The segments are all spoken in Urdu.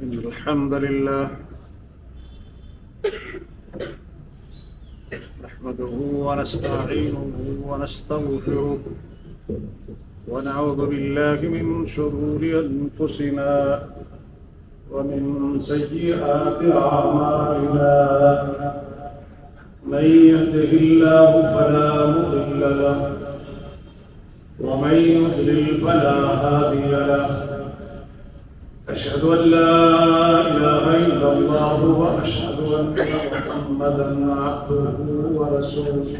إن الحمد لله نحمده ونستعينه ونستغفره ونعوذ بالله من شرور أنفسنا ومن سيئات أعمالنا من يهده الله فلا مضل له ومن يضلل فلا هادي له أشهد أن لا إله إلا الله وأشهد أن محمدًا عبده ورسوله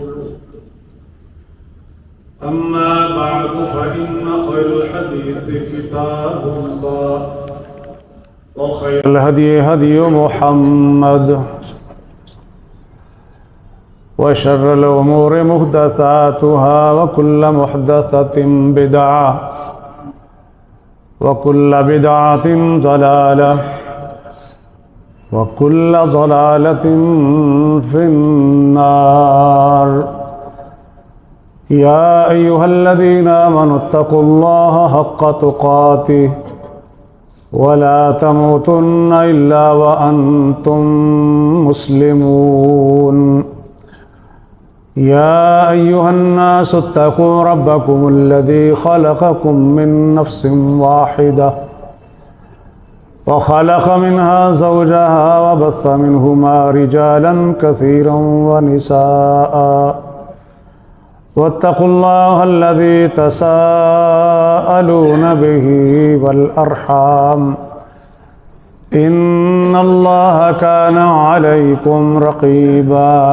أما بعد فإن خير الحديث كتاب الله وخير الهدي هدي محمد وشر الأمور محدثاتها وكل محدثة بدعة وكل بدعة ضلالة وكل ضلالة في النار يا أيها الذين آمنوا اتقوا الله حق تقاته ولا تموتن إلا وأنتم مسلمون يا أيها الناس اتقوا ربكم الذي خلقكم من نفس واحدة وخلق منها زوجها وبث منهما رجالا كثيرا ونساء واتقوا الله الذي تساءلون به والأرحام إن الله كان عليكم رقيبا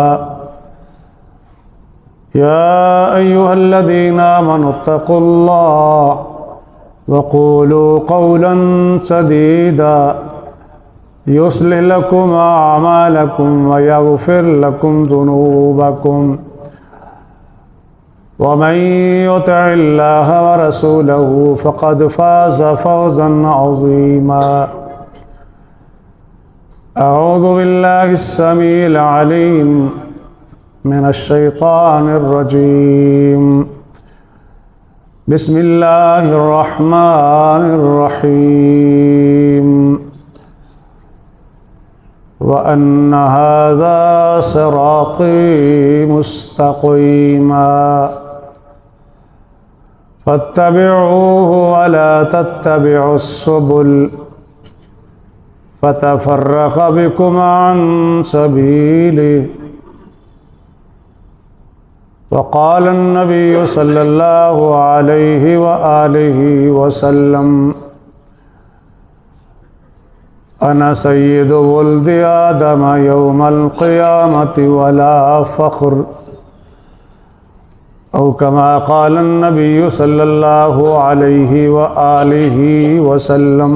يا أيها الذين آمنوا اتقوا الله وقولوا قولا سديدا يصلح لكم أعمالكم ويغفر لكم ذنوبكم ومن يطع الله ورسوله فقد فاز فوزا عظيما أعوذ بالله السميع العليم من الشيطان الرجيم بسم الله الرحمن الرحيم وأن هذا صراطي مستقيما فاتبعوه ولا تتبعوا السبل فتفرق بكم عن سبيله وقال النبي صلى الله عليه وآله وسلم أنا سيد ولد آدم يوم القيامة ولا فخر أو كما قال النبي صلى الله عليه وآله وسلم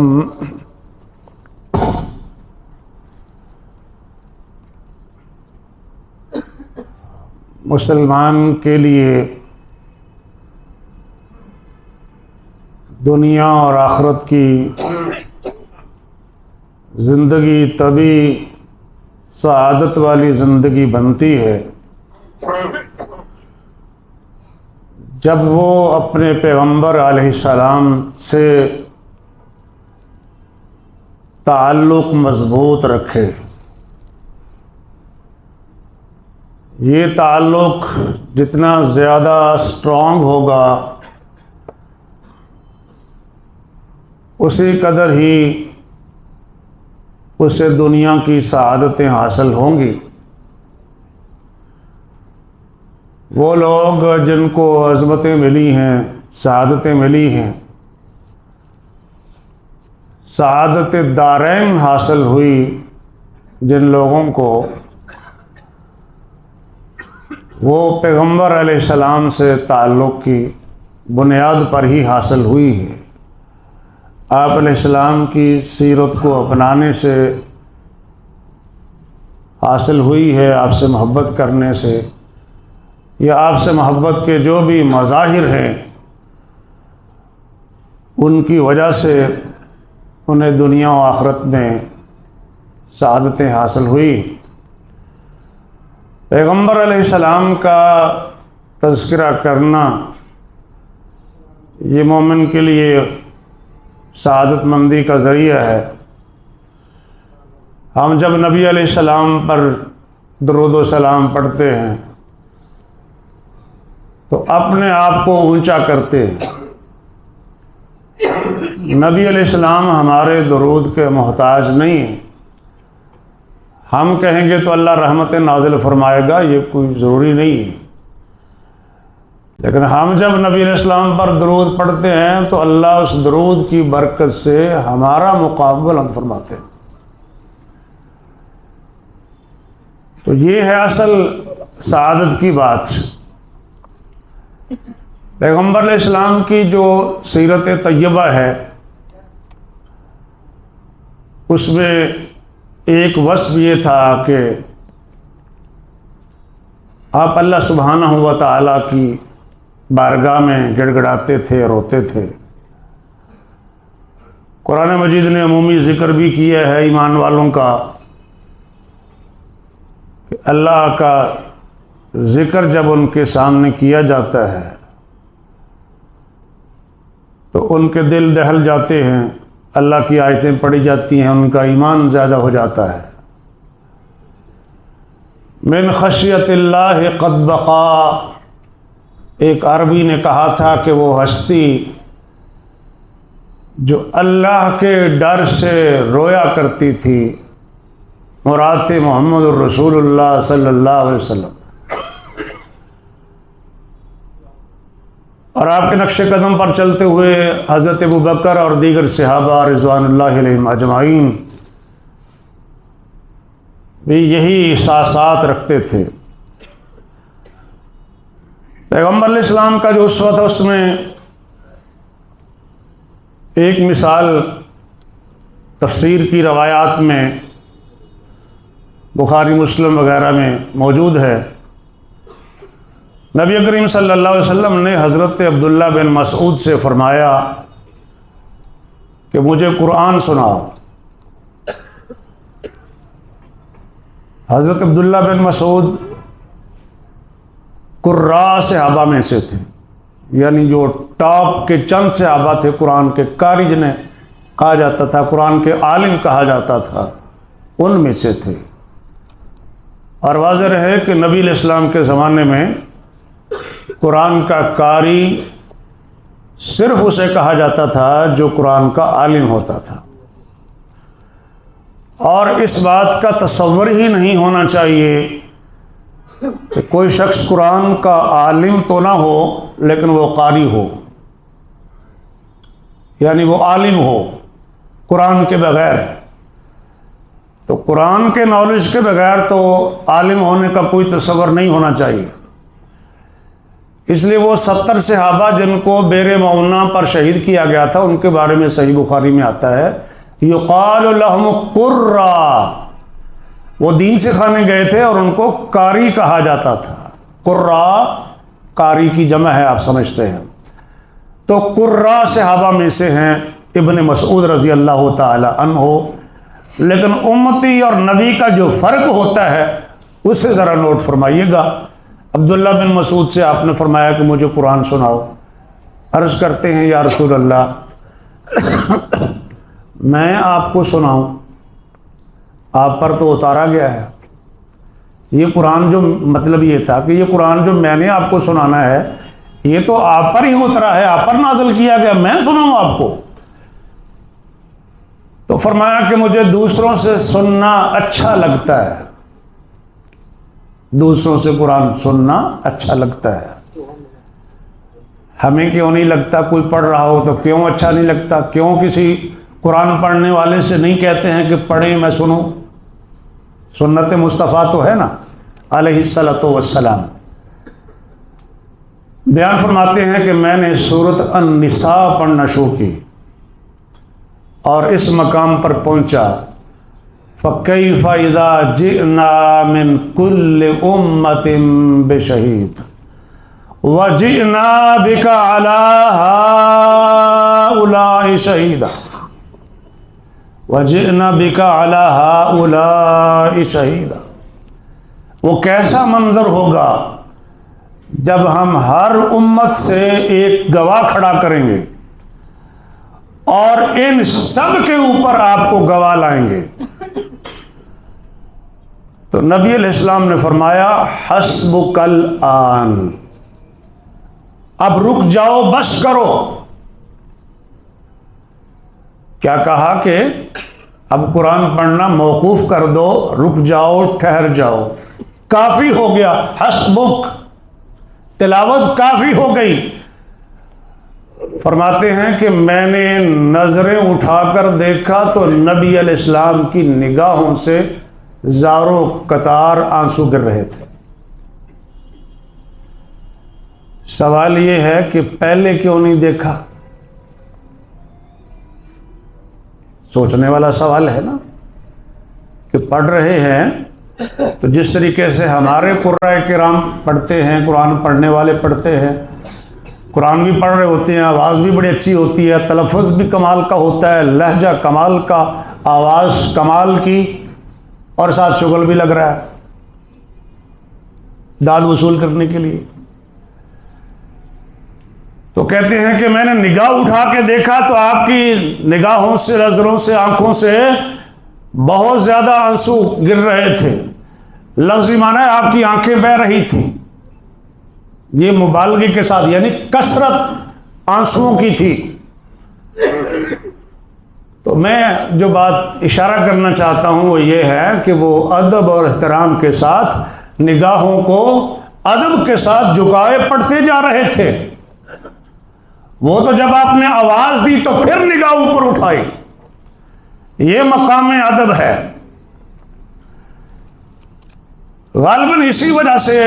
مسلمان کے لیے دنیا اور آخرت کی زندگی تبھی سعادت والی زندگی بنتی ہے جب وہ اپنے پیغمبر علیہ السلام سے تعلق مضبوط رکھے۔ یہ تعلق جتنا زیادہ اسٹرانگ ہوگا اسی قدر ہی اسے دنیا کی سعادتیں حاصل ہوں گی۔ وہ لوگ جن کو عظمتیں ملی ہیں، سعادتیں ملی ہیں، سعادت دارین حاصل ہوئی جن لوگوں کو، وہ پیغمبر علیہ السلام سے تعلق کی بنیاد پر ہی حاصل ہوئی ہے۔ آپ علیہ السلام کی سیرت کو اپنانے سے حاصل ہوئی ہے، آپ سے محبت کرنے سے، یا آپ سے محبت کے جو بھی مظاہر ہیں ان کی وجہ سے انہیں دنیا و آخرت میں سعادتیں حاصل ہوئی۔ پیغمبر علیہ السلام کا تذکرہ کرنا یہ مومن کے لیے سعادت مندی کا ذریعہ ہے۔ ہم جب نبی علیہ السلام پر درود و سلام پڑھتے ہیں تو اپنے آپ کو اونچا کرتے ہیں۔ نبی علیہ السلام ہمارے درود کے محتاج نہیں ہیں۔ ہم کہیں گے تو اللہ رحمت نازل فرمائے گا، یہ کوئی ضروری نہیں ہے، لیکن ہم جب نبی علیہ السلام پر درود پڑھتے ہیں تو اللہ اس درود کی برکت سے ہمارا مقام بلند فرماتے ہیں۔ تو یہ ہے اصل سعادت کی بات۔ پیغمبر علیہ السلام کی جو سیرت طیبہ ہے اس میں ایک وصف یہ تھا کہ آپ اللہ سبحانہ و تعالیٰ کی بارگاہ میں گڑ گڑاتے تھے، روتے تھے۔ قرآن مجید نے عمومی ذکر بھی کیا ہے ایمان والوں کا کہ اللہ کا ذکر جب ان کے سامنے کیا جاتا ہے تو ان کے دل دہل جاتے ہیں، اللہ کی آیتیں پڑھی جاتی ہیں، ان کا ایمان زیادہ ہو جاتا ہے۔ من خشیت اللہ قد بقا، ایک عربی نے کہا تھا کہ وہ ہستی جو اللہ کے ڈر سے رویا کرتی تھی مراد محمد الرسول اللہ صلی اللہ علیہ وسلم، اور آپ کے نقش قدم پر چلتے ہوئے حضرت ابوبکر اور دیگر صحابہ رضوان اللہ علیہم اجمعین بھی یہی احساسات رکھتے تھے۔ پیغمبر علیہ السلام کا جو اسوہ تھا اس میں ایک مثال تفسیر کی روایات میں بخاری مسلم وغیرہ میں موجود ہے۔ نبی کریم صلی اللہ علیہ وسلم نے حضرت عبداللہ بن مسعود سے فرمایا کہ مجھے قرآن سناؤ۔ حضرت عبداللہ بن مسعود قراء صحابہ میں سے تھے، یعنی جو ٹاپ کے چند صحابہ تھے، قرآن کے قاری جنہیں کہا جاتا تھا، قرآن کے عالم کہا جاتا تھا، ان میں سے تھے۔ اور واضح رہے کہ نبی علیہ السلام کے زمانے میں قرآن کا قاری صرف اسے کہا جاتا تھا جو قرآن کا عالم ہوتا تھا، اور اس بات کا تصور ہی نہیں ہونا چاہیے کہ کوئی شخص قرآن کا عالم تو نہ ہو لیکن وہ قاری ہو، یعنی وہ عالم ہو قرآن کے بغیر۔ تو قرآن کے نالج کے بغیر تو عالم ہونے کا کوئی تصور نہیں ہونا چاہیے۔ اس لیے وہ 70 صحابہ جن کو بیر معونہ پر شہید کیا گیا تھا ان کے بارے میں صحیح بخاری میں آتا ہے یقال لهم قراء، وہ دین سکھانے گئے تھے اور ان کو قاری کہا جاتا تھا۔ قراء قاری کی جمع ہے، آپ سمجھتے ہیں۔ تو قراء صحابہ میں سے ہیں ابن مسعود رضی اللہ تعالی عنہ، لیکن امتی اور نبی کا جو فرق ہوتا ہے اسے ذرا نوٹ فرمائیے گا۔ عبداللہ بن مسعود سے آپ نے فرمایا کہ مجھے قرآن سناؤ۔ عرض کرتے ہیں یا رسول اللہ میں آپ کو سناؤں؟ آپ پر تو اتارا گیا ہے یہ قرآن، جو مطلب یہ تھا کہ یہ قرآن جو میں نے آپ کو سنانا ہے یہ تو آپ پر ہی اترا ہے، آپ پر نازل کیا گیا، میں سناؤں آپ کو؟ تو فرمایا کہ مجھے دوسروں سے سننا اچھا لگتا ہے، دوسروں سے قرآن سننا اچھا لگتا ہے۔ ہمیں کیوں نہیں لگتا؟ کوئی پڑھ رہا ہو تو کیوں اچھا نہیں لگتا؟ کیوں کسی قرآن پڑھنے والے سے نہیں کہتے ہیں کہ پڑھیں میں سنوں؟ سنت مصطفیٰ تو ہے نا علیہ الصلوۃ والسلام۔ بیان فرماتے ہیں کہ میں نے سورۃ النساء پڑھنا شروع کی اور اس مقام پر پہنچا فَكَيْفَ إِذَا جِئْنَا مِنْ كُلِّ أُمَّةٍ بِشَهِيدٍ وَجِئْنَا بِكَ عَلَى هَؤُلَاءِ شَهِيدًا وَجِئْنَا بِكَ عَلَى هَؤُلَاءِ شَهِيدًا۔ وہ کیسا منظر ہوگا جب ہم ہر امت سے ایک گواہ کھڑا کریں گے اور ان سب کے اوپر آپ کو گواہ لائیں گے۔ تو نبی علیہ السلام نے فرمایا حسبک الآن، اب رک جاؤ، بس کرو۔ کیا کہا کہ اب قرآن پڑھنا موقوف کر دو، رک جاؤ، ٹھہر جاؤ، کافی ہو گیا، حسبک، تلاوت کافی ہو گئی۔ فرماتے ہیں کہ میں نے نظریں اٹھا کر دیکھا تو نبی علیہ السلام کی نگاہوں سے زاروں قطار آنسو گر رہے تھے۔ سوال یہ ہے کہ پہلے کیوں نہیں دیکھا؟ سوچنے والا سوال ہے نا، کہ پڑھ رہے ہیں تو جس طریقے سے ہمارے قرائے کرام پڑھتے ہیں، قرآن پڑھنے والے پڑھتے ہیں، قرآن بھی پڑھ رہے ہوتے ہیں، آواز بھی بڑی اچھی ہوتی ہے، تلفظ بھی کمال کا ہوتا ہے، لہجہ کمال کا، آواز کمال کی، اور ساتھ شغل بھی لگ رہا ہے داد وصول کرنے کے لیے۔ تو کہتے ہیں کہ میں نے نگاہ اٹھا کے دیکھا تو آپ کی نگاہوں سے، نظروں سے، آنکھوں سے بہت زیادہ آنسو گر رہے تھے۔ لفظی معنی ہے آپ کی آنکھیں بہہ رہی تھیں، یہ مبالغے کے ساتھ، یعنی کثرت آنسوؤں کی تھی۔ تو میں جو بات اشارہ کرنا چاہتا ہوں وہ یہ ہے کہ وہ ادب اور احترام کے ساتھ نگاہوں کو ادب کے ساتھ جھکائے پڑھتے جا رہے تھے۔ وہ تو جب آپ نے آواز دی تو پھر نگاہ اوپر اٹھائی، یہ مقام ادب ہے۔ غالباً اسی وجہ سے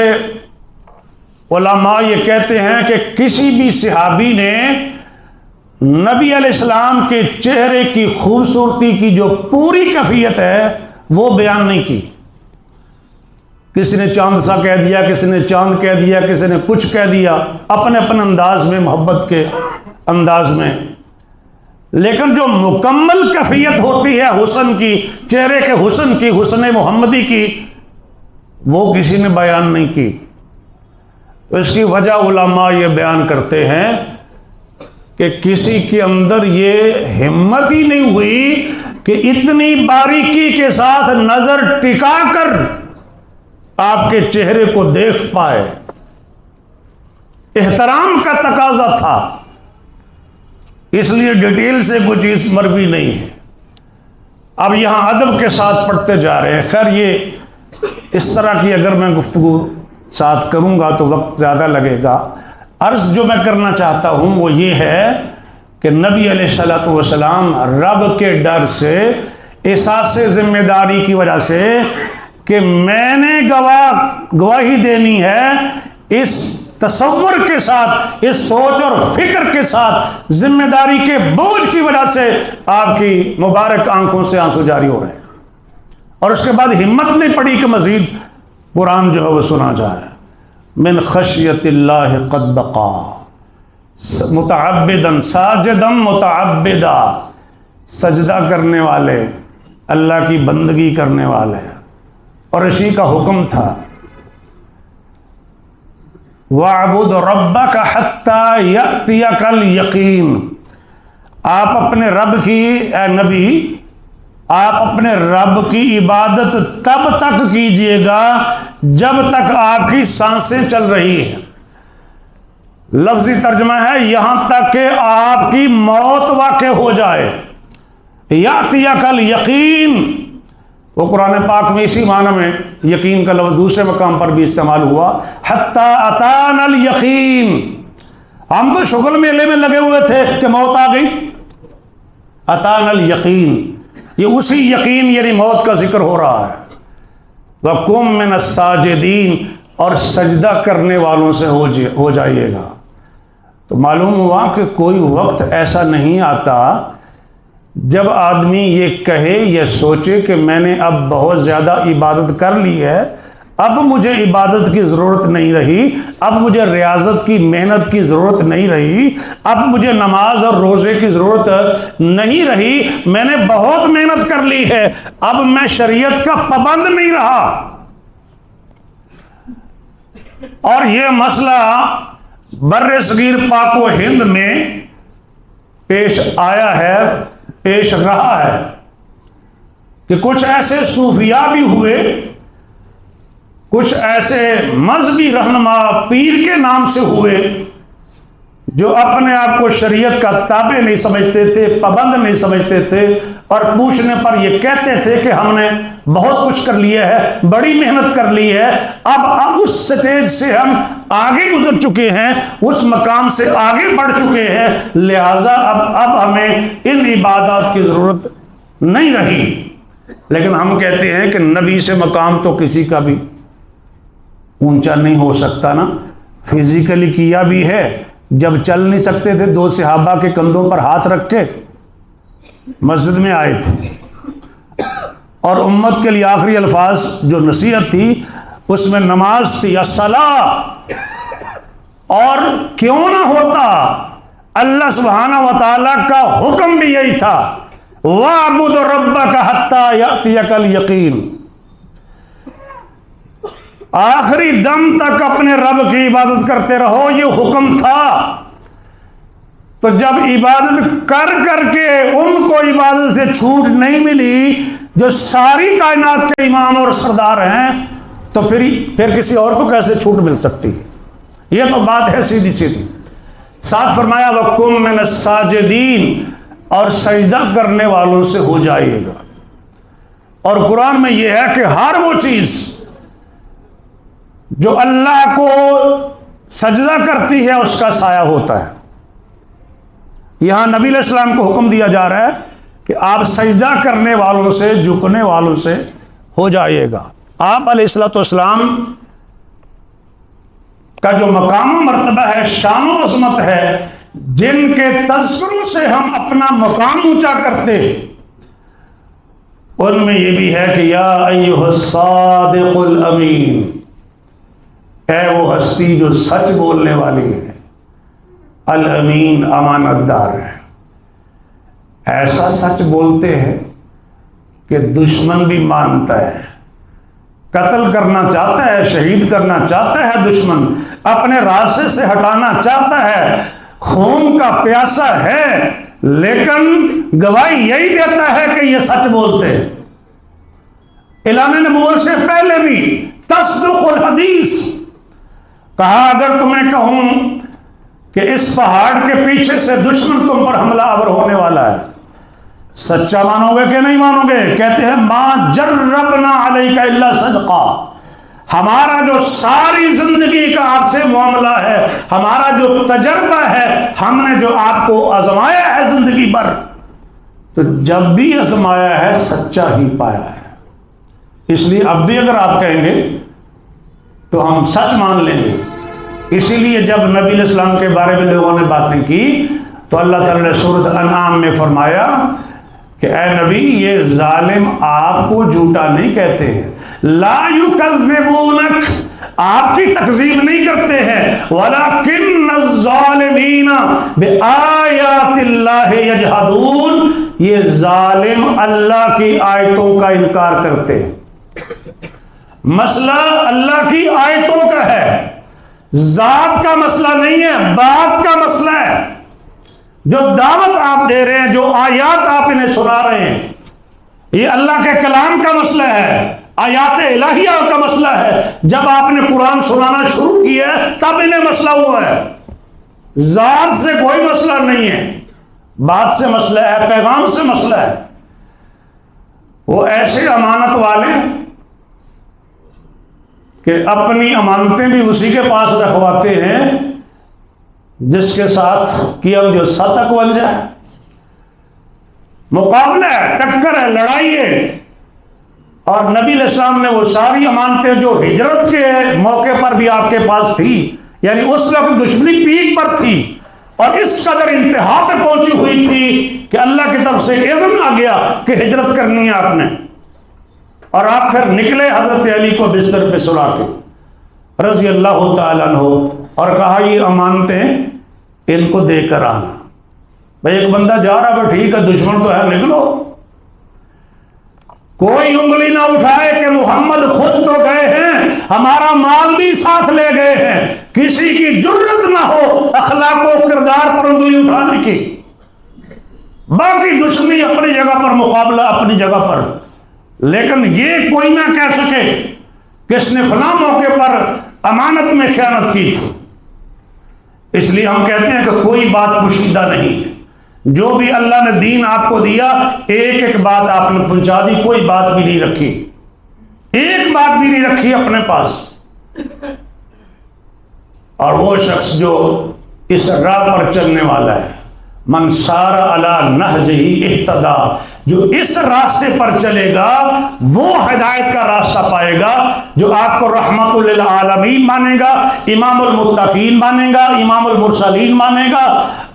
علماء یہ کہتے ہیں کہ کسی بھی صحابی نے نبی علیہ السلام کے چہرے کی خوبصورتی کی جو پوری کیفیت ہے وہ بیان نہیں کی۔ کسی نے چاند سا کہہ دیا، کسی نے چاند کہہ دیا، کسی نے کچھ کہہ دیا، اپنے اپنے انداز میں، محبت کے انداز میں، لیکن جو مکمل کیفیت ہوتی ہے حسن کی، چہرے کے حسن کی، حسن محمدی کی، وہ کسی نے بیان نہیں کی۔ تو اس کی وجہ علماء یہ بیان کرتے ہیں کہ کسی کے اندر یہ ہمت ہی نہیں ہوئی کہ اتنی باریکی کے ساتھ نظر ٹکا کر آپ کے چہرے کو دیکھ پائے۔ احترام کا تقاضا تھا، اس لیے ڈیٹیل سے کوئی چیز مروی نہیں ہے۔ اب یہاں ادب کے ساتھ پڑھتے جا رہے ہیں۔ خیر یہ اس طرح کی اگر میں گفتگو ساتھ کروں گا تو وقت زیادہ لگے گا۔ عرض جو میں کرنا چاہتا ہوں وہ یہ ہے کہ نبی علیہ الصلوۃ والسلام رب کے ڈر سے، احساس ذمہ داری کی وجہ سے کہ میں نے گواہی دینی ہے، اس تصور کے ساتھ، اس سوچ اور فکر کے ساتھ، ذمہ داری کے بوجھ کی وجہ سے آپ کی مبارک آنکھوں سے آنسو جاری ہو رہے ہیں، اور اس کے بعد ہمت نہیں پڑی کہ مزید قرآن جو ہے وہ سنا جائے۔ من خشیت اللہ قد بقا متعبدا ساجدا متعبدا، سجدہ کرنے والے، اللہ کی بندگی کرنے والے، اور اسی کا حکم تھا وَاعْبُدْ رَبَّكَ حَتَّى يَأْتِيَكَ الْيَقِينُ، آپ اپنے رب کی، اے نبی آپ اپنے رب کی عبادت تب تک کیجئے گا جب تک آپ کی سانسیں چل رہی ہیں۔ لفظی ترجمہ ہے یہاں تک کہ آپ کی موت واقع ہو جائے۔ یَأْتِيَكَ الْيَقِينُ، وہ قرآن پاک میں اسی معنی میں یقین کا لفظ دوسرے مقام پر بھی استعمال ہوا، حَتَّى أَتَانَا الْيَقِينُ، ہم تو شغل میلے میں لگے ہوئے تھے کہ موت آ گئی۔ أَتَانَا الْيَقِينُ، یہ اسی یقین یعنی موت کا ذکر ہو رہا ہے۔ وَقُمْ مِنَ السَّاجِدِينَ، اور سجدہ کرنے والوں سے ہو جائیے گا۔ تو معلوم ہوا کہ کوئی وقت ایسا نہیں آتا جب آدمی یہ کہے یا سوچے کہ میں نے اب بہت زیادہ عبادت کر لی ہے، اب مجھے عبادت کی ضرورت نہیں رہی، اب مجھے ریاضت کی، محنت کی ضرورت نہیں رہی، اب مجھے نماز اور روزے کی ضرورت نہیں رہی، میں نے بہت محنت کر لی ہے، اب میں شریعت کا پابند نہیں رہا۔ اور یہ مسئلہ بر صغیر پاک و ہند میں پیش آیا ہے، پیش رہا ہے کہ کچھ ایسے صوفیاء بھی ہوئے کچھ ایسے مذہبی رہنما پیر کے نام سے ہوئے جو اپنے آپ کو شریعت کا تابع نہیں سمجھتے تھے، پابند نہیں سمجھتے تھے، اور پوچھنے پر یہ کہتے تھے کہ ہم نے بہت کچھ کر لیا ہے، بڑی محنت کر لی ہے، اب اس سٹیج سے ہم آگے گزر چکے ہیں، اس مقام سے آگے بڑھ چکے ہیں، لہٰذا اب ہمیں ان عبادات کی ضرورت نہیں رہی۔ لیکن ہم کہتے ہیں کہ نبی سے مقام تو کسی کا بھی اونچا نہیں ہو سکتا نا، فزیکلی کیا بھی ہے، جب چل نہیں سکتے تھے 2 صحابہ کے کندھوں پر ہاتھ رکھ کے مسجد میں آئے تھے، اور امت کے لیے آخری الفاظ جو نصیحت تھی اس میں نماز تھی، الصلاۃ، اور کیوں نہ ہوتا اللہ سبحانہ و تعالیٰ کا حکم بھی یہی تھا، وَاعْبُدْ رَبَّكَ حَتَّى يَأْتِيَكَ الْيَقِينُ، آخری دم تک اپنے رب کی عبادت کرتے رہو، یہ حکم تھا۔ تو جب عبادت کر کر کے ان کو عبادت سے چھوٹ نہیں ملی جو ساری کائنات کے امام اور سردار ہیں، تو پھر کسی اور کو کیسے چھوٹ مل سکتی ہے؟ یہ تو بات ہے سیدھی سیدھی۔ ساتھ فرمایا وَقُم مِّنَ السَّاجِدِينَ، اور سجدہ کرنے والوں سے ہو جائے گا۔ اور قرآن میں یہ ہے کہ ہر وہ چیز جو اللہ کو سجدہ کرتی ہے اس کا سایہ ہوتا ہے۔ یہاں نبی علیہ السلام کو حکم دیا جا رہا ہے کہ آپ سجدہ کرنے والوں سے، جھکنے والوں سے ہو جائیے گا۔ آپ علیہ السلام کا جو مقام و مرتبہ ہے، شان و عظمت ہے، جن کے تذکروں سے ہم اپنا مقام اونچا کرتے، ان میں یہ بھی ہے کہ یا ایھا الصادق الامین، اے وہ ہستی جو سچ بولنے والی ہے، الامین، امانت دار ہے، ایسا سچ بولتے ہیں کہ دشمن بھی مانتا ہے، قتل کرنا چاہتا ہے، شہید کرنا چاہتا ہے، دشمن اپنے راستے سے ہٹانا چاہتا ہے، خون کا پیاسا ہے، لیکن گواہی یہی دیتا ہے کہ یہ سچ بولتے ہیں۔ اعلان نبوت سے پہلے بھی تصدق الحدیث کہا، اگر تمہیں کہوں کہ اس پہاڑ کے پیچھے سے دشمن تم پر حملہ آور ہونے والا ہے، سچا مانو گے کہ نہیں مانو گے؟ کہتے ہیں ما جربنا علیک الا صدقا، ہمارا جو ساری زندگی کا آپ سے معاملہ ہے، ہمارا جو تجربہ ہے، ہم نے جو آپ کو آزمایا ہے زندگی بھر، تو جب بھی آزمایا ہے سچا ہی پایا ہے۔ اس لیے اب بھی اگر آپ کہیں گے تو ہم سچ مان لیں گے۔ اسی لیے جب نبی علیہ السلام کے بارے میں لوگوں نے باتیں کی تو اللہ تعالیٰ نے سورۃ انعام میں فرمایا کہ اے نبی، یہ ظالم آپ کو جھوٹا نہیں کہتے ہیں، لا یکذبونک، آپ کی تکذیب نہیں کرتے ہیں، ولکن الظالمین بآیات اللہ یجحدون، یہ ظالم اللہ کی آیتوں کا انکار کرتے ہیں۔ مسئلہ اللہ کی آیتوں کا ہے، ذات کا مسئلہ نہیں ہے، بات کا مسئلہ ہے۔ جو دعوت آپ دے رہے ہیں، جو آیات آپ انہیں سنا رہے ہیں، یہ اللہ کے کلام کا مسئلہ ہے، آیات الہیہ کا مسئلہ ہے۔ جب آپ نے قرآن سنانا شروع کیا ہے تب انہیں مسئلہ ہوا ہے، ذات سے کوئی مسئلہ نہیں ہے، بات سے مسئلہ ہے، پیغام سے مسئلہ ہے۔ وہ ایسے امانت والے کہ اپنی امانتیں بھی اسی کے پاس رکھواتے ہیں جس کے ساتھ کیا جو صدق بن جائے۔ مقابلہ ہے، ٹکر ہے، لڑائی ہے۔ اور نبی علیہ السلام نے وہ ساری امانتیں جو ہجرت کے موقع پر بھی آپ کے پاس تھی، یعنی اس وقت دشمنی پیک پر تھی اور اس قدر انتہا پہ پہنچی ہوئی تھی کہ اللہ کی طرف سے اذن آ گیا کہ ہجرت کرنی ہے آپ نے، اور آپ پھر نکلے حضرت علی کو بستر پہ سلا کے رضی اللہ تعالیٰ عنہ، اور کہا یہ امانتیں ان کو دے کر آنا۔ بھائی ایک بندہ جا رہا ہے، ٹھیک ہے، دشمن تو ہے، نکلو، کوئی انگلی نہ اٹھائے کہ محمد خود تو گئے ہیں، ہمارا مال بھی ساتھ لے گئے ہیں، کسی کی جرت نہ ہو اخلاق و کردار پر انگلی اٹھانے کی۔ باقی دشمنی اپنی جگہ پر، مقابلہ اپنی جگہ پر، لیکن یہ کوئی نہ کہہ سکے کس نے فلاں موقع پر امانت میں خیانت کی تھی. اس لیے ہم کہتے ہیں کہ کوئی بات پوشیدہ نہیں ہے. جو بھی اللہ نے دین آپ کو دیا ایک ایک بات آپ نے پہنچا دی، کوئی بات بھی نہیں رکھی، ایک بات بھی نہیں رکھی اپنے پاس. اور وہ شخص جو اس راہ پر چلنے والا ہے، من سار علی نہجہ اہتدی، جو اس راستے پر چلے گا وہ ہدایت کا راستہ پائے گا. جو آپ کو رحمت للعالمین مانے گا، امام المتقین مانے گا، امام المرسلین مانے گا،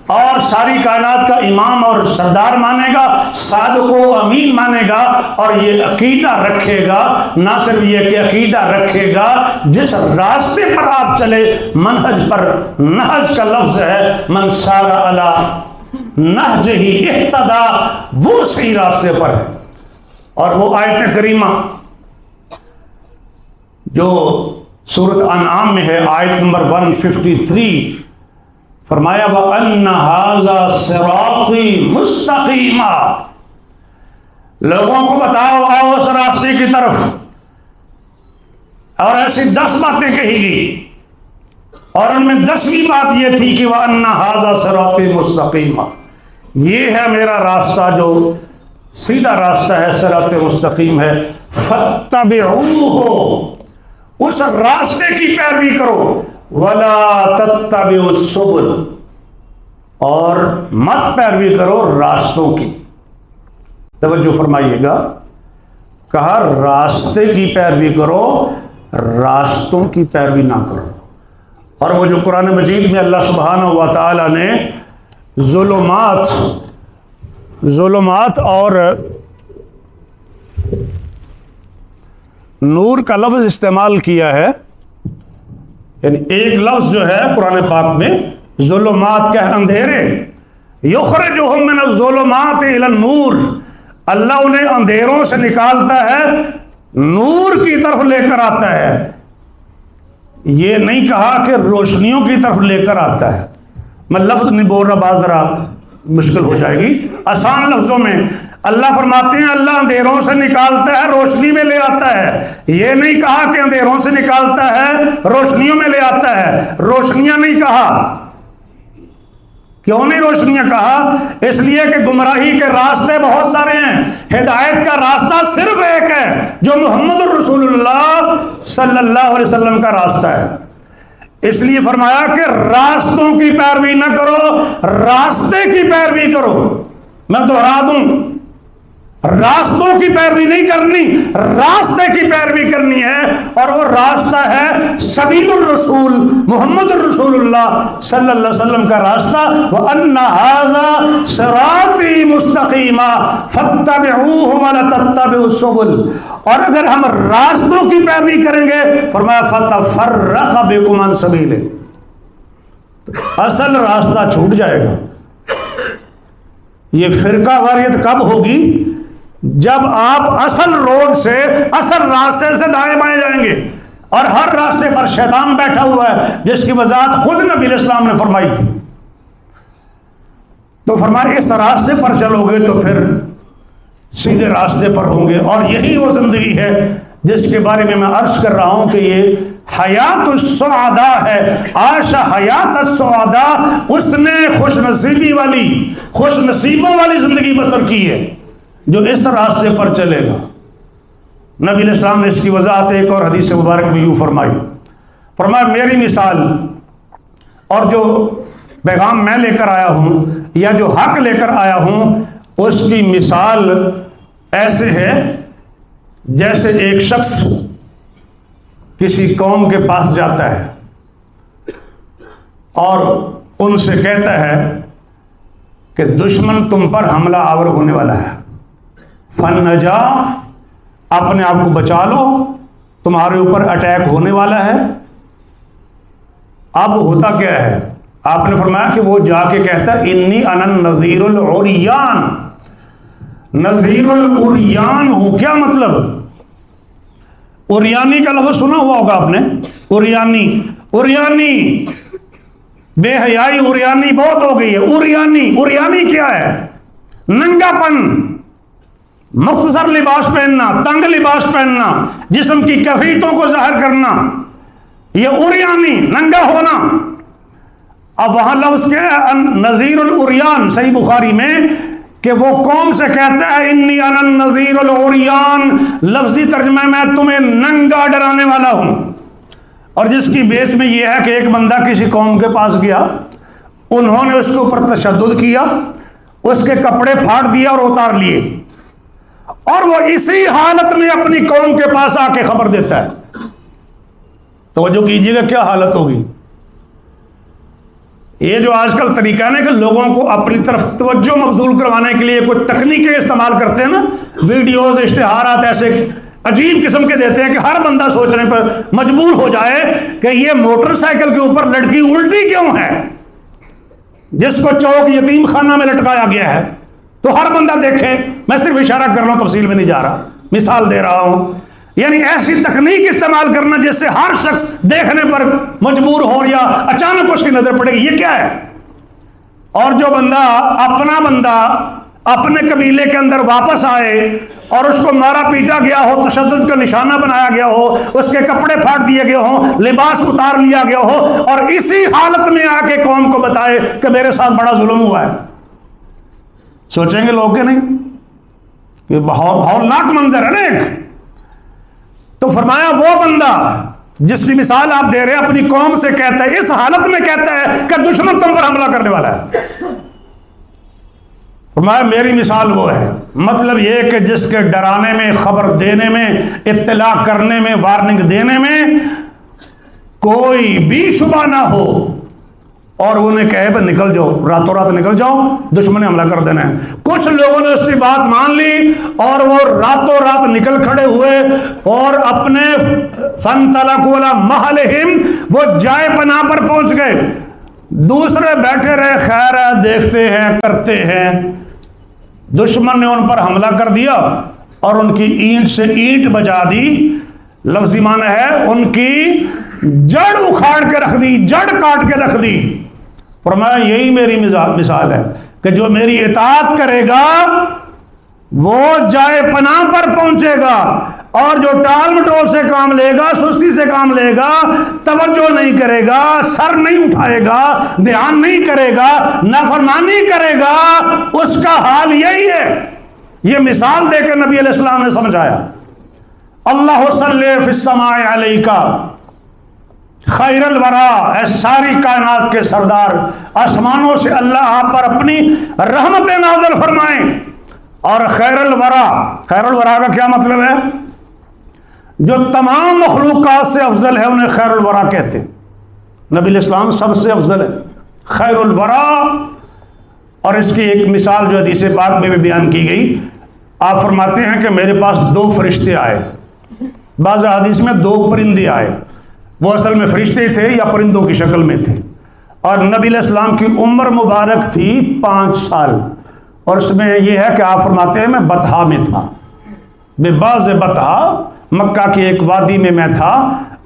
اور ساری کائنات کا امام اور سردار مانے گا، صادق و امین مانے گا، اور یہ عقیدہ رکھے گا. نہ صرف یہ کہ عقیدہ رکھے گا، جس راستے پر آپ چلے، منہج پر، نہج کا لفظ ہے من سار علی نہجہ اہتدی، وہ صحیح راستے پر ہے. اور وہ آیت کریمہ جو سورۃ انعام میں ہے، آیت نمبر 153، فرمایا وَأَنَّ هَذَا صِرَاطِي مُسْتَقِيمًا، لوگوں کو بتاؤ آؤ اس راستے کی طرف. اور ایسی 10 باتیں کہی گئی، اور ان میں 10ویں بات یہ تھی کہ وَأَنَّ هَذَا صِرَاطِي مُسْتَقِيمًا، یہ ہے میرا راستہ جو سیدھا راستہ ہے، صراط مستقیم ہے. فَاتَّبِعُوهُ، اس راستے کی پیروی کرو. وَلَا تَتَّبِعُوا السُّبُلَ، اور مت پیروی کرو راستوں کی. توجہ فرمائیے گا، کہا راستے کی پیروی کرو، راستوں کی پیروی نہ کرو. اور وہ جو قرآن مجید میں اللہ سبحانہ و تعالی نے ظلمات اور نور کا لفظ استعمال کیا ہے، یعنی ایک لفظ جو ہے قرآن پاک میں ظلمات کا اندھیرے، یخرجہم من الظلمات الی النور، اللہ انہیں اندھیروں سے نکالتا ہے، نور کی طرف لے کر آتا ہے. یہ نہیں کہا کہ روشنیوں کی طرف لے کر آتا ہے. میں لفظ نہیں بول رہا، بات ذرا مشکل ہو جائے گی. آسان لفظوں میں اللہ فرماتے ہیں اللہ اندھیروں سے نکالتا ہے، روشنی میں لے آتا ہے. یہ نہیں کہا کہ اندھیروں سے نکالتا ہے، روشنیوں میں لے آتا ہے. روشنیاں نہیں کہا. کیوں نہیں روشنیاں کہا؟ اس لیے کہ گمراہی کے راستے بہت سارے ہیں، ہدایت کا راستہ صرف ایک ہے جو محمد الرسول اللہ صلی اللہ علیہ وسلم کا راستہ ہے. اس لیے فرمایا کہ راستوں کی پیروی نہ کرو، راستے کی پیروی کرو. میں دہرا دوں، راستوں کی پیروی نہیں کرنی، راستے کی پیروی کرنی ہے. اور وہ راستہ ہے سبیل الرسول، محمد الرسول اللہ صلی اللہ علیہ وسلم کا راستہ. وَأَنَّ هَذَا صِرَاطِي مُسْتَقِيمًا فَاتَّبِعُوهُ وَلَا تَتَّبِعُوا السُّبُلَ. اور اگر ہم راستوں کی پیروی کریں گے، فرمایا فَتَفَرَّقَ بِكُمْ عَنْ سَبِيلِهِ، اصل راستہ چھوٹ جائے گا. یہ فرقہ واریت کب ہوگی؟ جب آپ اصل روڈ سے، اصل راستے سے دائیں بائیں جائیں گے، اور ہر راستے پر شیطان بیٹھا ہوا ہے، جس کی وضاحت خود نبی علیہ السلام نے فرمائی تھی. تو فرمایا اس راستے پر چلو گے تو پھر سیدھے راستے پر ہوں گے. اور یہی وہ زندگی ہے جس کے بارے میں عرض کر رہا ہوں کہ یہ حیات السعداء ہے. عاش حیات السعداء، اس نے خوش نصیبی والی، خوش نصیبوں والی زندگی بسر کی ہے جو اس راستے پر چلے گا. نبی علیہ السلام نے اس کی وضاحت ایک اور حدیث مبارک میں یوں فرمائی، فرمایا میری مثال اور جو پیغام میں لے کر آیا ہوں یا جو حق لے کر آیا ہوں، اس کی مثال ایسے ہے جیسے ایک شخص کسی قوم کے پاس جاتا ہے اور ان سے کہتا ہے کہ دشمن تم پر حملہ آور ہونے والا ہے، فَنَجَا، اپنے آپ کو بچا لو، تمہارے اوپر اٹیک ہونے والا ہے. اب ہوتا کیا ہے؟ آپ نے فرمایا کہ وہ جا کے کہتا ہے انی انا النذیر العریان، نذیر العریان ہوں. کیا مطلب؟ عریانی کا لفظ سنا ہوا ہوگا آپ نے، عریانی، عریانی بے حیائی، عریانی بہت ہو گئی ہے. عریانی، عریانی کیا ہے؟ ننگا پن، مختصر لباس پہننا، تنگ لباس پہننا، جسم کی کیفیتوں کو ظاہر کرنا، یہ اریانی، ننگا ہونا۔ اب وہاں لفظ کیا ہے؟ نذیر الاریان، صحیح بخاری میں، کہ وہ قوم سے کہتا ہے انی انا النذیر الاریان، لفظی ترجمہ میں تمہیں ننگا ڈرانے والا ہوں۔ اور جس کی بیس میں یہ ہے کہ ایک بندہ کسی قوم کے پاس گیا، انہوں نے اس کے اوپر تشدد کیا، اس کے کپڑے پھاڑ دیا اور اتار لیے، اور وہ اسی حالت میں اپنی قوم کے پاس آ کے خبر دیتا ہے۔ توجہ کیجیے گا کیا حالت ہوگی۔ یہ جو آج کل طریقہ ہے نا کہ لوگوں کو اپنی طرف توجہ مبذول کروانے کے لیے کوئی تکنیکیں استعمال کرتے ہیں نا، ویڈیوز، اشتہارات ایسے عجیب قسم کے دیتے ہیں کہ ہر بندہ سوچنے پر مجبور ہو جائے کہ یہ موٹر سائیکل کے اوپر لڑکی الٹی کیوں ہے، جس کو چوک یتیم خانہ میں لٹکایا گیا ہے، تو ہر بندہ دیکھے۔ میں صرف اشارہ کر رہا ہوں، تفصیل میں نہیں جا رہا، مثال دے رہا ہوں۔ یعنی ایسی تکنیک استعمال کرنا جس سے ہر شخص دیکھنے پر مجبور ہو یا اچانک اس کی نظر پڑے گی، یہ کیا ہے؟ اور جو بندہ اپنے قبیلے کے اندر واپس آئے اور اس کو مارا پیٹا گیا ہو، تشدد کا نشانہ بنایا گیا ہو، اس کے کپڑے پھاڑ دیے گئے ہوں، لباس اتار لیا گیا ہو، اور اسی حالت میں آ کے قوم کو بتائے کہ میرے ساتھ بڑا ظلم ہوا ہے، سوچیں گے لوگ کہ نہیں؟ یہ ہولناک منظر ہے نا ایک۔ تو فرمایا وہ بندہ جس کی مثال آپ دے رہے ہیں اپنی قوم سے کہتا ہے، اس حالت میں کہتا ہے کہ دشمن تم پر حملہ کرنے والا ہے۔ فرمایا میری مثال وہ ہے، مطلب یہ کہ جس کے ڈرانے میں، خبر دینے میں، اطلاع کرنے میں، وارننگ دینے میں کوئی بھی شبہ نہ ہو، اور انہیں کہے بھائی نکل جاؤ، راتوں رات نکل جاؤ، دشمن نے حملہ کر دینا ہے۔ کچھ لوگوں نے اس کی بات مان لی اور وہ راتوں رات نکل کھڑے ہوئے اور اپنے فانطلقوا الی محلہم، وہ جائے پناہ پر پہنچ گئے۔ دوسرے بیٹھے رہے، خیر ہے، دیکھتے ہیں، کرتے ہیں۔ دشمن نے ان پر حملہ کر دیا اور ان کی اینٹ سے اینٹ بجا دی، لفظی معنی ہے ان کی جڑ اکھاڑ کے رکھ دی، جڑ کاٹ کے رکھ دی۔ فرمایا یہی میری مثال ہے کہ جو میری اطاعت کرے گا وہ جائے پناہ پر پہنچے گا، اور جو ٹال مٹول سے کام لے گا، سستی سے کام لے گا، توجہ نہیں کرے گا، سر نہیں اٹھائے گا، دھیان نہیں کرے گا، نافرمانی کرے گا، اس کا حال یہی ہے۔ یہ مثال دے کے نبی علیہ السلام نے سمجھایا۔ اللہ صلی فی السماء علیکہ خیر الورا، اے ساری کائنات کے سردار، آسمانوں سے اللہ آپ پر اپنی رحمت نازل فرمائیں۔ اور خیر الورا، خیر الورا کا کیا مطلب ہے؟ جو تمام مخلوقات سے افضل ہے انہیں خیر الورا کہتے ہیں۔ نبی علیہ السلام سب سے افضل ہے، خیر الورا۔ اور اس کی ایک مثال جو حدیث پاک میں بھی بیان کی گئی، آپ فرماتے ہیں کہ میرے پاس 2 فرشتے آئے، بعض حدیث میں 2 پرندے آئے، وہ اصل میں فرشتے تھے یا پرندوں کی شکل میں تھے، اور نبی علیہ السلام کی عمر مبارک تھی 5 سال، اور اس میں یہ ہے کہ آپ فرماتے ہیں میں بطحا میں تھا، بے باز بطحا، مکہ کی ایک وادی میں تھا،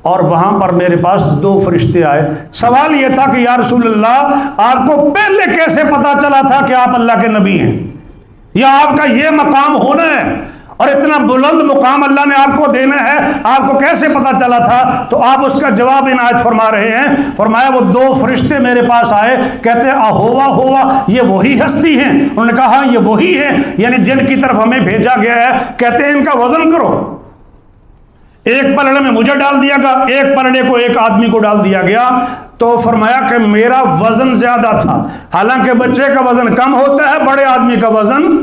اور وہاں پر میرے پاس 2 فرشتے آئے۔ سوال یہ تھا کہ یا رسول اللہ آپ کو پہلے کیسے پتا چلا تھا کہ آپ اللہ کے نبی ہیں، یا آپ کا یہ مقام ہونا ہے اور اتنا بلند مقام اللہ نے آپ کو دینا ہے، آپ کو کیسے پتا چلا تھا؟ تو آپ اس کا جواب عنایت فرما رہے ہیں۔ فرمایا وہ 2 فرشتے میرے پاس آئے، کہتے ہیں ہوا یہ وہی ہستی ہیں؟ انہوں نے کہا ہاں یہ وہی ہے، یعنی جن کی طرف ہمیں بھیجا گیا ہے۔ کہتے ہیں ان کا وزن کرو، ایک پلڑے میں مجھے ڈال دیا گیا، ایک پلڑے کو ایک آدمی کو ڈال دیا گیا۔ تو فرمایا کہ میرا وزن زیادہ تھا، حالانکہ بچے کا وزن کم ہوتا ہے، بڑے آدمی کا وزن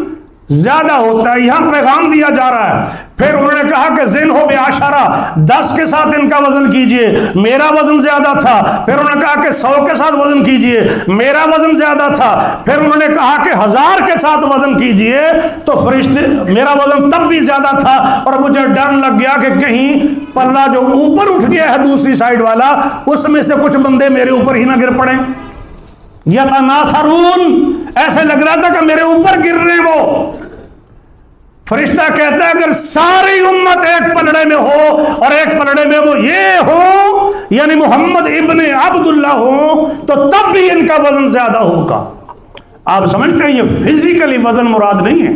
زیادہ ہوتا ہے، یہاں پیغام دیا جا رہا ہے۔ پھر انہوں نے کہا کہ ذن ہو ب10 10 کے ساتھ ان کا وزن کیجئے، میرا وزن زیادہ تھا۔ پھر انہوں نے کہا کہ 100 کے ساتھ وزن کیجئے، میرا وزن زیادہ تھا۔ پھر انہوں نے کہا کہ 1000 کے ساتھ وزن کیجئے، تو فرشتے میرا وزن تب بھی زیادہ تھا، اور مجھے ڈر لگ گیا کہ کہیں پلہ جو اوپر اٹھ گیا ہے دوسری سائیڈ والا، اس میں سے کچھ بندے میرے اوپر ہی نہ گر پڑیں۔ یتناثرون، ایسے لگ رہا تھا کہ میرے اوپر گر رہے ہیں وہ۔ فرشتہ کہتا ہے اگر ساری امت ایک پلڑے میں ہو اور ایک پلڑے میں وہ یہ ہو، یعنی محمد ابن عبداللہ ہو، تو تب بھی ان کا وزن زیادہ ہوگا۔ آپ سمجھتے ہیں یہ فزیکلی وزن مراد نہیں ہے،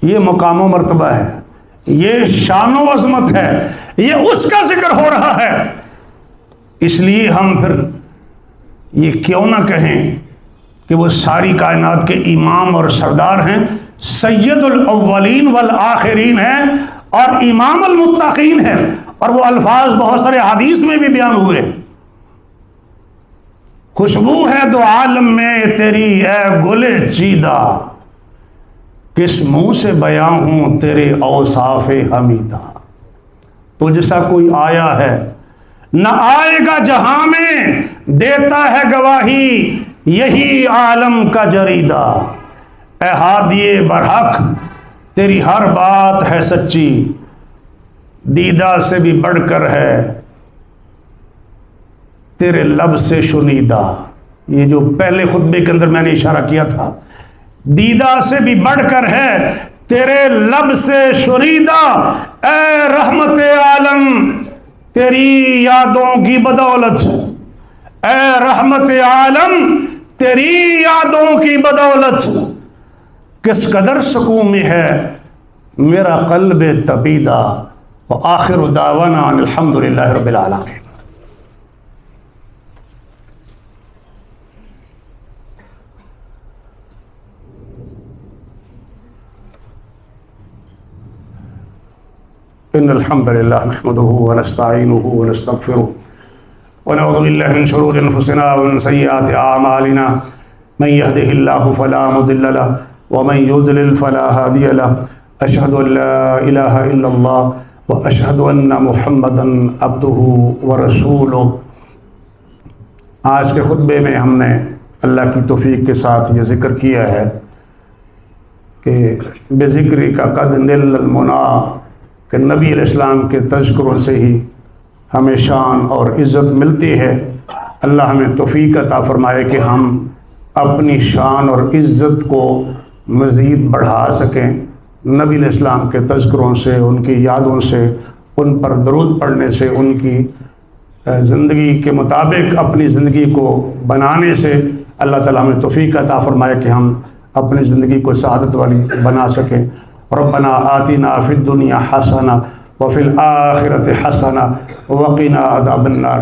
یہ مقام و مرتبہ ہے، یہ شان و عظمت ہے، یہ اس کا ذکر ہو رہا ہے۔ اس لیے ہم پھر یہ کیوں نہ کہیں کہ وہ ساری کائنات کے امام اور سردار ہیں، سید الاولین والآخرین ہیں اور امام المتقین ہیں، اور وہ الفاظ بہت سارے حدیث میں بھی بیان ہوئے۔ خوشبو ہے دو عالم میں تیری اے گل چیدہ، کس منہ سے بیاں ہوں تیرے اوصاف حمیدہ۔ تو جیسا کوئی آیا ہے نہ آئے گا جہاں میں، دیتا ہے گواہی یہی عالم کا جریدہ۔ اے ہادی برحق تیری ہر بات ہے سچی، دیدہ سے بھی بڑھ کر ہے تیرے لب سے شنیدہ۔ یہ جو پہلے خطبے کے اندر میں نے اشارہ کیا تھا، دیدہ سے بھی بڑھ کر ہے تیرے لب سے شنیدہ۔ اے رحمت عالم تیری یادوں کی بدولت، اے رحمت عالم تیری یادوں کی بدولت، کس قدر سکون میں ہے میرا قلب تپیدہ۔ وآخر دعوانا ان الحمدللہ رب العالمین۔ ان الحمد للہ نحمده ونستعینه ونستغفره ونعوذ باللہ من شرور انفسنا ومن سیئات اعمالنا، من يهده الله فلا مضل له ومن يضلل فلا هادي له، اشهد ان لا الہ الا اللہ واشهد ان محمدا عبده ورسوله۔ آج کے خطبے میں ہم نے اللہ کی توفیق کے ساتھ یہ ذکر کیا ہے کہ بذکر کا قد نل المنی، کہ نبی علیہ السلام کے تذکروں سے ہی ہمیں شان اور عزت ملتی ہے۔ اللہ ہمیں توفیق عطا فرمائے کہ ہم اپنی شان اور عزت کو مزید بڑھا سکیں، نبی علیہ السلام کے تذکروں سے، ان کی یادوں سے، ان پر درود پڑھنے سے، ان کی زندگی کے مطابق اپنی زندگی کو بنانے سے۔ اللہ تعالیٰ ہمیں توفیق عطا فرمائے کہ ہم اپنی زندگی کو سعادت والی بنا سکیں۔ ربنا آتنا فی الدنیا حسنہ وفی الآخرۃ حسنہ وقنا عذاب النار۔